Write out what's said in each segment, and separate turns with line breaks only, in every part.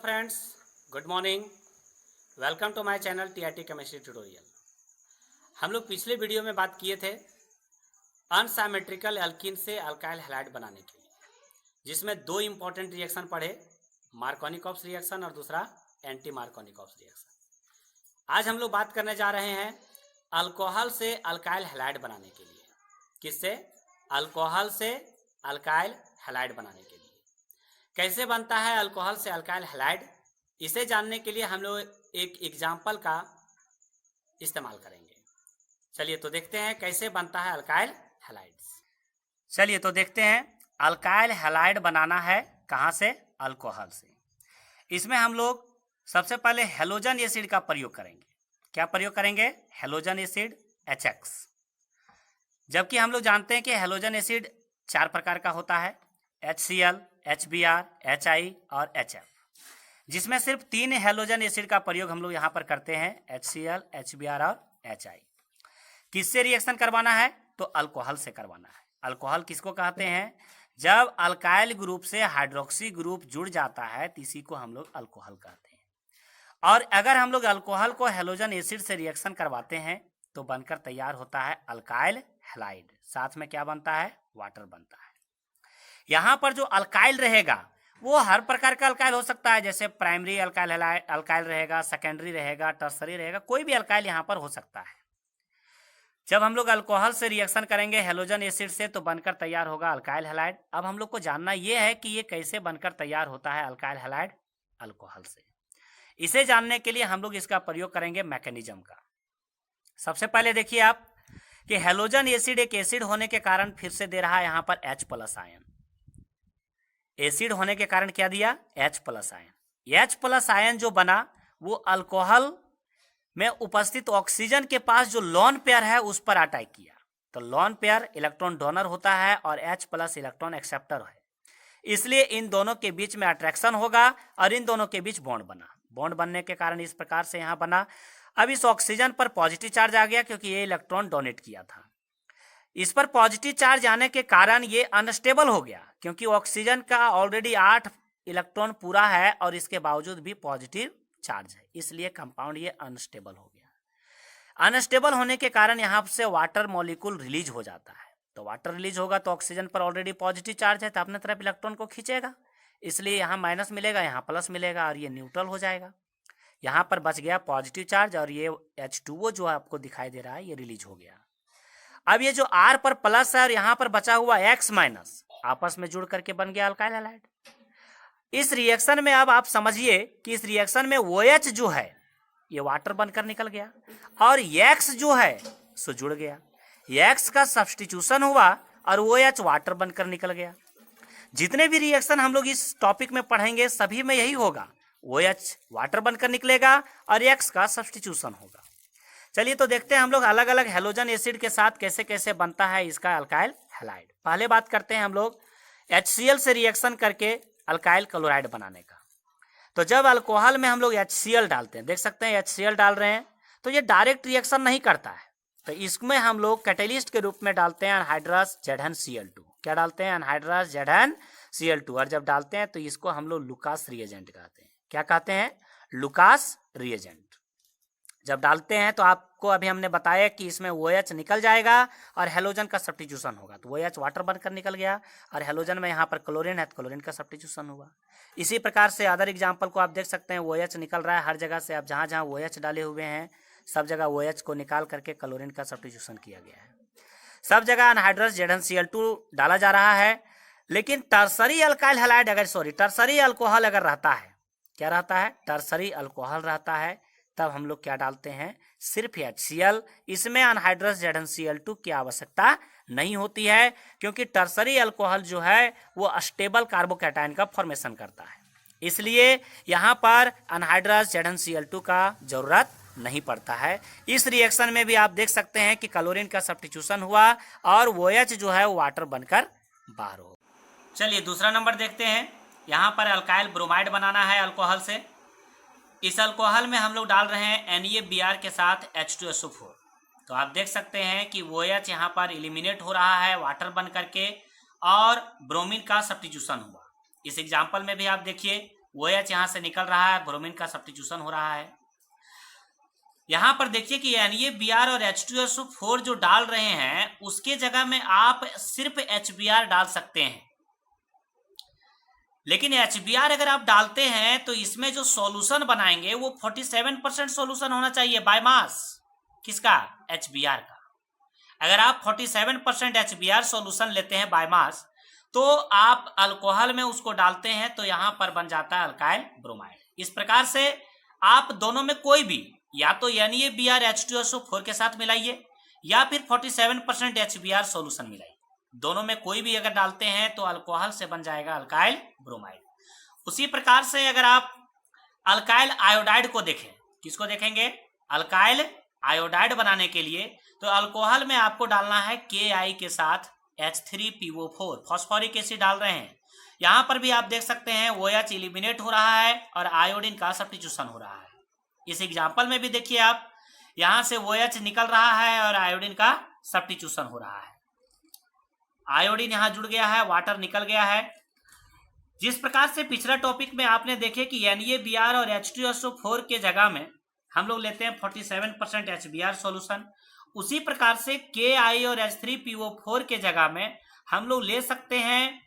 Friends, good morning. Welcome to my channel TRT chemistry tutorial. हम लोग पिछले video में बात किए थे अनसिमेट्रिकल एल्कीन से अल्काइल हैलाइड बनाने के लिए, जिसमें दो इंपॉर्टेंट रिएक्शन पढ़े, मार्कोनिकॉप्स रिएक्शन और दूसरा एंटी मार्कोनिकॉप्स रिएक्शन। आज हम लोग बात करने जा रहे हैं अल्कोहल से अल्काइल हैलाइड बनाने के लिए। किससे? अल्कोहल से अल्काइल हैलाइड बनाने के लिए। कैसे बनता है अल्कोहल से अल्काइल हैलाइड, इसे जानने के लिए हम लोग एक एग्जाम्पल का इस्तेमाल करेंगे। चलिए तो देखते हैं कैसे बनता है अल्काइल हैलाइड। चलिए तो देखते हैं अल्काइल हैलाइड बनाना है कहाँ से? अल्कोहल से। इसमें हम लोग सबसे पहले हेलोजन एसिड का प्रयोग करेंगे। क्या प्रयोग करेंगे? Halogen acid HX। जबकि हम लोग जानते हैं कि हेलोजन एसिड 4 प्रकार का होता है, HCl, HBr, HI और HF, जिसमें सिर्फ 3 हेलोजन एसिड का प्रयोग हम लोग यहाँ पर करते हैं, HCl, HBr और HI। किससे रिएक्शन करवाना है? तो अल्कोहल से करवाना है। अल्कोहल किसको कहते हैं? जब अल्काइल ग्रुप से हाइड्रोक्सी ग्रुप जुड़ जाता है तो इसी को हम लोग अल्कोहल कहते हैं। और अगर हम लोग अल्कोहल को हेलोजन एसिड से रिएक्शन करवाते हैं तो बनकर तैयार होता है अल्काइल हैलाइड। साथ में क्या बनता है? वाटर बनता है। यहाँ पर जो अल्काइल रहेगा वो हर प्रकार का अल्काइल हो सकता है, जैसे प्राइमरी अल्काइल रहेगा, सेकेंडरी रहेगा, टर्सरी रहेगा, कोई भी अल्काइल यहाँ पर हो सकता है। जब हम लोग अल्कोहल से रिएक्शन करेंगे हेलोजन एसिड से तो बनकर तैयार होगा अल्काइल हैलाइड। अब हम लोग को जानना ये है कि ये कैसे बनकर तैयार होता है अल्काइल हैलाइड अल्कोहल से। इसे जानने के लिए हम लोग इसका प्रयोग करेंगे मैकेनिज्म का। सबसे पहले देखिए आप कि हेलोजन एसिड एक एसिड होने के कारण फिर से दे रहा है यहाँ पर H+ आयन। एसिड होने के कारण क्या दिया? H+ ion. H+ आयन जो बना वो अल्कोहल में उपस्थित ऑक्सीजन के पास जो लोन पेयर है उस पर अटैक किया। तो लोन पेयर इलेक्ट्रॉन डोनर होता है और H+ इलेक्ट्रॉन एक्सेप्टर है, इसलिए इन दोनों के बीच में अट्रैक्शन होगा और इन दोनों के बीच बॉन्ड बना। बॉन्ड बनने के कारण इस प्रकार से यहाँ बना। अब इस ऑक्सीजन पर पॉजिटिव चार्ज आ गया क्योंकि ये इलेक्ट्रॉन डोनेट किया था। इस पर पॉजिटिव चार्ज आने के कारण ये अनस्टेबल हो गया क्योंकि ऑक्सीजन का ऑलरेडी 8 इलेक्ट्रॉन पूरा है और इसके बावजूद भी पॉजिटिव चार्ज है, इसलिए कंपाउंड ये अनस्टेबल हो गया। अनस्टेबल होने के कारण यहाँ से वाटर मॉलिक्यूल रिलीज हो जाता है। तो वाटर रिलीज होगा तो ऑक्सीजन पर ऑलरेडी पॉजिटिव चार्ज है तो अपने तरफ इलेक्ट्रॉन को खींचेगा, इसलिए यहाँ माइनस मिलेगा, यहाँ प्लस मिलेगा और ये न्यूट्रल हो जाएगा। यहाँ पर बच गया पॉजिटिव चार्ज और ये H2O जो आपको दिखाई दे रहा है ये रिलीज हो गया। अब ये जो R पर प्लस है और यहाँ पर बचा हुआ X- आपस में जुड़ करके बन गया अल्काइल हैलाइड। इस रिएक्शन में अब आप समझिए कि इस रिएक्शन में OH जो है ये वाटर बनकर निकल गया और X जो है सो जुड़ गया। X का सब्स्टिट्यूशन हुआ और OH वाटर बनकर निकल गया। जितने भी रिएक्शन हम लोग इस टॉपिक में पढ़ेंगे सभी में यही होगा, OH वाटर बनकर निकलेगा और X का सब्स्टिट्यूशन होगा। चलिए तो देखते हैं हम लोग अलग अलग हेलोजन एसिड के साथ कैसे कैसे बनता है इसका अल्काइल हैलाइड। पहले बात करते हैं हम लोग HCl से रिएक्शन करके अल्काइल क्लोराइड बनाने का। तो जब अल्कोहल में हम लोग HCl डालते हैं, देख सकते हैं HCl डाल रहे हैं, तो ये डायरेक्ट रिएक्शन नहीं करता है, तो इसमें हम लोग कैटेलिस्ट के रूप में डालते हैं अनहाइड्रस ZnCl2। क्या डालते हैं? Anhydrous ZnCl2। और जब डालते हैं तो इसको हम लोग लुकास रिएजेंट कहते हैं। क्या कहते हैं? Lucas reagent. जब डालते हैं तो आपको अभी हमने बताया कि इसमें OH निकल जाएगा और हेलोजन का सब्स्टिट्यूशन होगा, तो OH वाटर बनकर निकल गया और हेलोजन में यहाँ पर क्लोरीन है तो क्लोरीन का सब्स्टिट्यूशन हुआ। इसी प्रकार से अदर एग्जाम्पल को आप देख सकते हैं, OH निकल रहा है हर जगह से। अब जहाँ जहाँ OH डाले हुए हैं सब जगह OH को निकाल करके क्लोरीन का सब्स्टिट्यूशन किया गया है। सब जगह अनहाइड्रस ZnCl2 डाला जा रहा है। लेकिन tertiary alkyl halide tertiary alcohol अगर रहता है, क्या रहता है? टर्सरी अल्कोहल रहता है, तब हम लोग क्या डालते हैं? सिर्फ HCl। इसमें अनहाइड्रस ZnCl2 की आवश्यकता नहीं होती है क्योंकि टर्सरी अल्कोहल जो है वो स्टेबल कार्बोकैटायन का फॉर्मेशन करता है, इसलिए यहाँ पर अनहाइड्रस ZnCl2 का जरूरत नहीं पड़ता है। इस रिएक्शन में भी आप देख सकते हैं कि क्लोरीन का सब्स्टिट्यूशन हुआ और OH जो है वो वाटर बनकर बाहर हो। चलिए दूसरा नंबर देखते हैं। यहाँ पर अल्काइल ब्रोमाइड बनाना है अल्कोहल से। इस अल्कोहल में हम लोग डाल रहे हैं NaBr के साथ H2SO4। तो आप देख सकते हैं कि OH यहाँ पर एलिमिनेट हो रहा है वाटर बन करके और ब्रोमीन का सब्स्टिट्यूशन हुआ। इस एग्जाम्पल में भी आप देखिए OH यहाँ से निकल रहा है, ब्रोमीन का सब्स्टिट्यूशन हो रहा है। यहाँ पर देखिए कि NaBr और H2SO4 जो डाल रहे हैं उसके जगह में आप सिर्फ HBr डाल सकते हैं, लेकिन HBr अगर आप डालते हैं तो इसमें जो सॉल्यूशन बनाएंगे वो 47% सॉल्यूशन होना चाहिए बाय मास। किसका? HBr का। अगर आप 47% HBr सॉल्यूशन लेते हैं बाय मास तो आप अल्कोहल में उसको डालते हैं तो यहां पर बन जाता है अल्काइल ब्रोमाइड। इस प्रकार से आप दोनों में कोई भी या तो NaBr H2SO4 के साथ मिलाइए या फिर 47% HBr सॉल्यूशन मिलाइए, दोनों में कोई भी अगर डालते हैं तो अल्कोहल से बन जाएगा अल्काइल ब्रोमाइड। उसी प्रकार से अगर आप अल्काइल आयोडाइड को देखें, किसको देखेंगे? अल्काइल आयोडाइड बनाने के लिए तो अल्कोहल में आपको डालना है Ki के साथ H3PO4, फॉस्फोरिक एसिड डाल रहे हैं। यहां पर भी आप देख सकते हैं OH एलिमिनेट हो रहा है और आयोडीन का सब्स्टिट्यूशन हो रहा है। इस एग्जाम्पल में भी देखिए आप, यहां से OH निकल रहा है और आयोडीन का सब्स्टिट्यूशन हो रहा है। आयोडीन यहां जुड़ गया है, वाटर निकल गया है। जिस प्रकार से पिछला टॉपिक में आपने देखे कि NaBr और H2SO4 के जगह में हम लोग लेते हैं 47% HBr सॉल्यूशन, उसी प्रकार से Ki और H3PO4 के जगह में हम लोग ले सकते हैं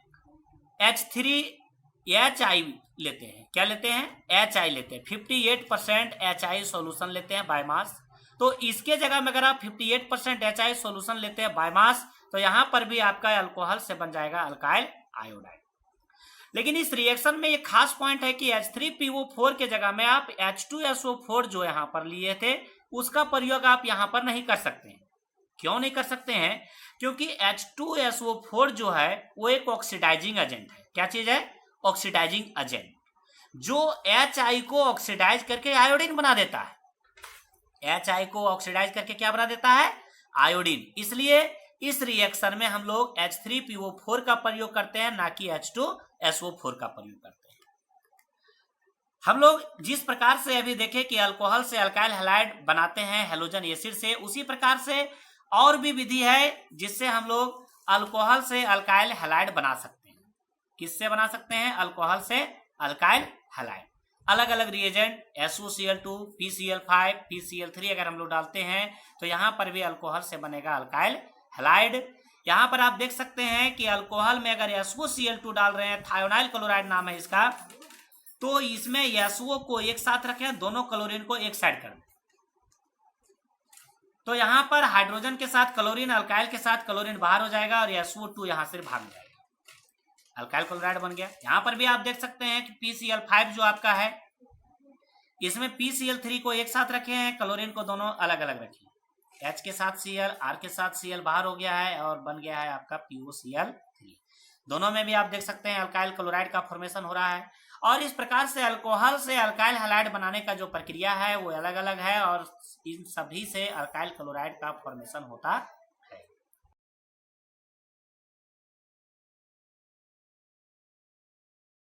H3HI लेते हैं। क्या लेते हैं? HI लेते हैं। 58% HI सॉल्यूशन लेते हैं बाय मास। तो इसके जगह में अगर आप 58% HI सॉल्यूशन लेते हैं बाय मास तो यहां पर भी आपका अल्कोहल से बन जाएगा अल्काइल आयोडाइड। लेकिन इस रिएक्शन में एक खास पॉइंट है कि H3PO4 के जगह में आप H2SO4 जो यहां पर लिए थे उसका प्रयोग आप यहां पर नहीं कर सकते हैं। क्यों नहीं कर सकते हैं? क्योंकि H2SO4 जो है वो एक ऑक्सीडाइजिंग एजेंट है। क्या चीज है? ऑक्सीडाइजिंग एजेंट, जो HI को ऑक्सीडाइज करके आयोडीन बना देता है। HI को ऑक्सीडाइज करके क्या बना देता है? आयोडीन। इसलिए इस रिएक्शन में हम लोग H3PO4 का प्रयोग करते हैं, ना कि H2SO4 का प्रयोग करते हैं। हम लोग जिस प्रकार से अभी देखे कि अल्कोहल से अल्काइल हैलाइड बनाते हैं हैलोजन एसिड से, उसी प्रकार से और भी विधि है जिससे हम लोग अल्कोहल से अल्काइल हैलाइड बना सकते हैं। किससे बना सकते हैं? अल्कोहल से अल्काइल हैलाइड। अलग अलग रिएजेंट SOCl2, PCl5, PCl3 अगर हम लोग डालते हैं तो यहां पर भी अल्कोहल से बनेगा अल्काइल हैलाइड। यहां पर आप देख सकते हैं कि अल्कोहल में अगर SOCl2 डाल रहे हैं, थायोनाइल क्लोराइड नाम है इसका, तो इसमें SO को एक साथ रखें, दोनों क्लोरीन को एक साइड कर दें, तो यहां पर हाइड्रोजन के साथ क्लोरीन, अल्काइल के साथ क्लोरीन बाहर हो जाएगा और SO2 यहां से भाग जाएगा, अल्काइल क्लोराइड बन गया। यहां पर भी आप देख सकते हैं कि PCl5 जो आपका है, इसमें PCl3 को एक साथ रखे हैं, क्लोरीन को दोनों अलग अलग रखे। H के साथ Cl, R के साथ Cl बाहर हो गया है और बन गया है आपका POCl3। दोनों में भी आप देख सकते हैं अल्काइल क्लोराइड का फॉर्मेशन हो रहा है। और इस प्रकार से अल्कोहल से अल्काइल हैलाइड बनाने का जो प्रक्रिया है वो अलग अलग है और इन सभी से अल्काइल क्लोराइड का फॉर्मेशन होता